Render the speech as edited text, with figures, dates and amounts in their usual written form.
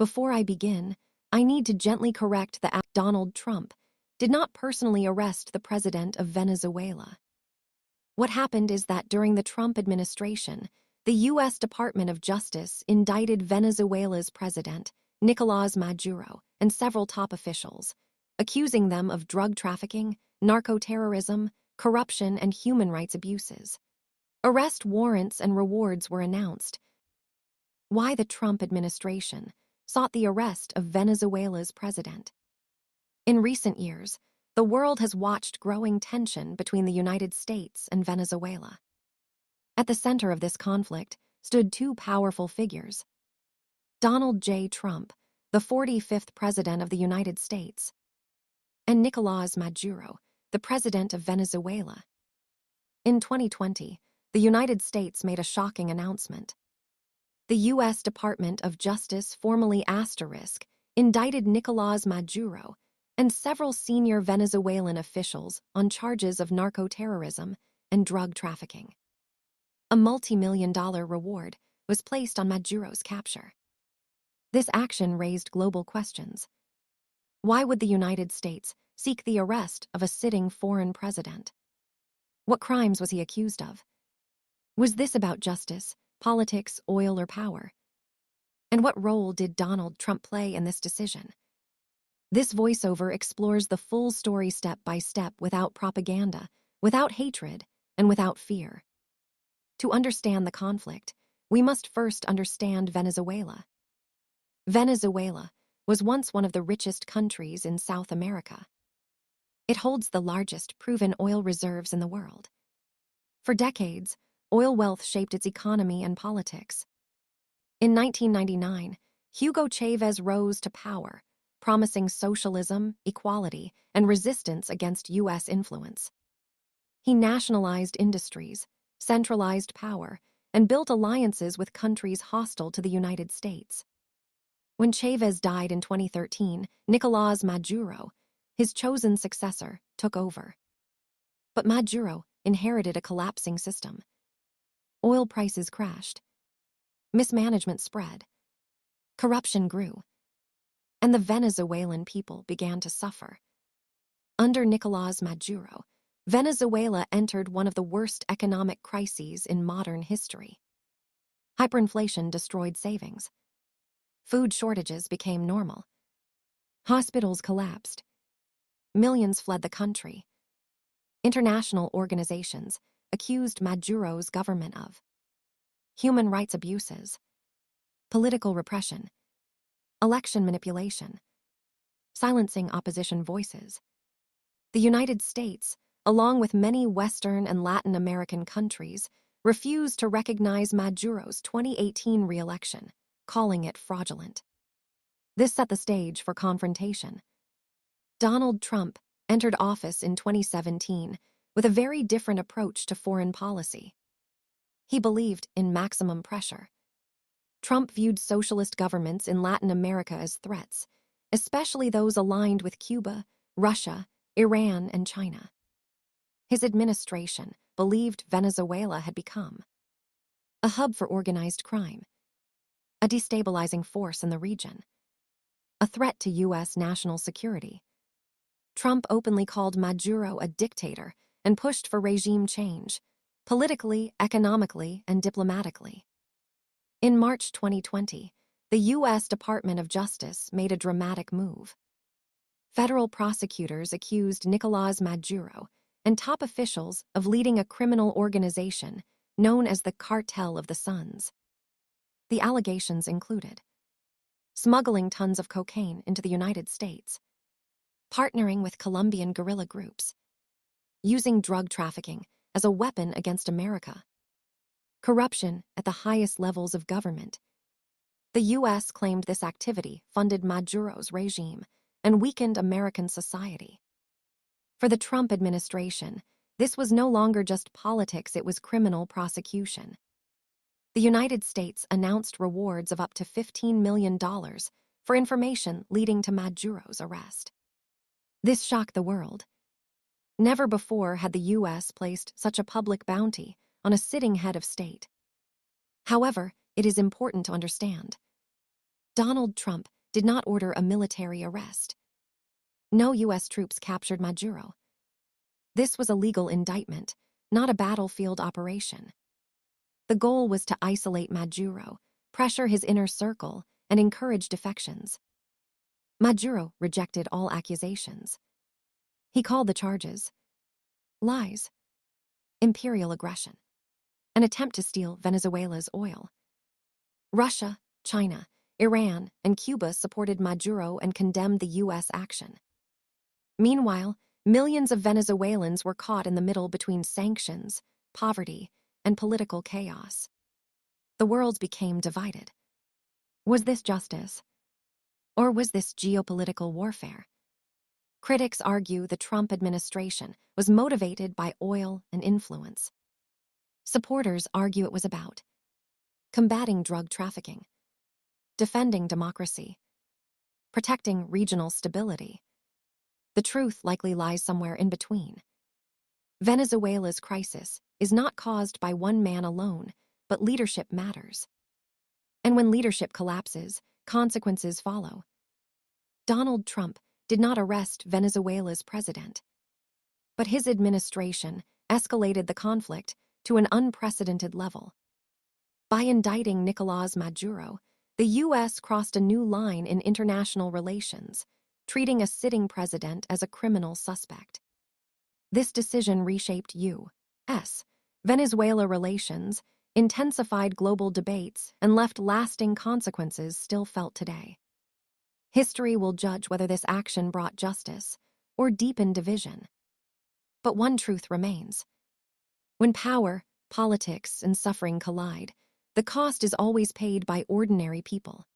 Before I begin, I need to gently correct the Donald Trump did not personally arrest the president of Venezuela. What happened is that during the Trump administration, the U.S. Department of Justice indicted Venezuela's president, Nicolás Maduro, and several top officials, accusing them of drug trafficking, narco-terrorism, corruption, and human rights abuses. Arrest warrants and rewards were announced. Why the Trump administration sought the arrest of Venezuela's president. In recent years, the world has watched growing tension between the United States and Venezuela. At the center of this conflict stood two powerful figures: Donald J. Trump, the 45th President of the United States, and Nicolás Maduro, the President of Venezuela. In 2020, the United States made a shocking announcement. The U.S. Department of Justice formally indicted Nicolás Maduro and several senior Venezuelan officials on charges of narco-terrorism and drug trafficking. A multi-million-dollar reward was placed on Maduro's capture. This action raised global questions. Why would the United States seek the arrest of a sitting foreign president? What crimes was he accused of? Was this about justice, politics, oil, or power? And what role did Donald Trump play in this decision? This voiceover explores the full story step by step, without propaganda, without hatred, and without fear. To understand the conflict, we must first understand Venezuela. Venezuela was once one of the richest countries in South America. It holds the largest proven oil reserves in the world. For decades, oil wealth shaped its economy and politics. In 1999, Hugo Chavez rose to power, promising socialism, equality, and resistance against U.S. influence. He nationalized industries, centralized power, and built alliances with countries hostile to the United States. When Chavez died in 2013, Nicolás Maduro, his chosen successor, took over. But Maduro inherited a collapsing system. Oil prices crashed. Mismanagement spread. Corruption grew. And the Venezuelan people began to suffer. Under Nicolás Maduro, Venezuela entered one of the worst economic crises in modern history. Hyperinflation destroyed savings. Food shortages became normal. Hospitals collapsed. Millions fled the country. International organizations accused Maduro's government of human rights abuses, political repression, election manipulation, silencing opposition voices. The United States, along with many Western and Latin American countries, refused to recognize Maduro's 2018 re-election, calling it fraudulent. This set the stage for confrontation. Donald Trump entered office in 2017 with a very different approach to foreign policy. He believed in maximum pressure. Trump viewed socialist governments in Latin America as threats, especially those aligned with Cuba, Russia, Iran, and China. His administration believed Venezuela had become a hub for organized crime, a destabilizing force in the region, a threat to U.S. national security. Trump openly called Maduro a dictator and pushed for regime change, politically, economically, and diplomatically. In March 2020, the U.S. Department of Justice made a dramatic move. Federal prosecutors accused Nicolás Maduro and top officials of leading a criminal organization known as the Cartel of the Suns. The allegations included smuggling tons of cocaine into the United States, partnering with Colombian guerrilla groups, using drug trafficking as a weapon against America, corruption at the highest levels of government. The U.S. claimed this activity funded Maduro's regime and weakened American society. For the Trump administration, this was no longer just politics, it was criminal prosecution. The United States announced rewards of up to $15 million for information leading to Maduro's arrest. This shocked the world. Never before had the U.S. placed such a public bounty on a sitting head of state. However, it is important to understand. Donald Trump did not order a military arrest. No U.S. troops captured Maduro. This was a legal indictment, not a battlefield operation. The goal was to isolate Maduro, pressure his inner circle, and encourage defections. Maduro rejected all accusations. He called the charges lies, imperial aggression, an attempt to steal Venezuela's oil. Russia, China, Iran, and Cuba supported Maduro and condemned the U.S. action. Meanwhile, millions of Venezuelans were caught in the middle between sanctions, poverty, and political chaos. The world became divided. Was this justice? Or was this geopolitical warfare? Critics argue the Trump administration was motivated by oil and influence. Supporters argue it was about combating drug trafficking, defending democracy, protecting regional stability. The truth likely lies somewhere in between. Venezuela's crisis is not caused by one man alone, but leadership matters. And when leadership collapses, consequences follow. Donald Trump did not arrest Venezuela's president, but his administration escalated the conflict to an unprecedented level. By indicting Nicolás Maduro, the U.S. crossed a new line in international relations, treating a sitting president as a criminal suspect. This decision reshaped U.S. Venezuela relations, intensified global debates, and left lasting consequences still felt today. History will judge whether this action brought justice or deepened division. But one truth remains. When power, politics, and suffering collide, the cost is always paid by ordinary people.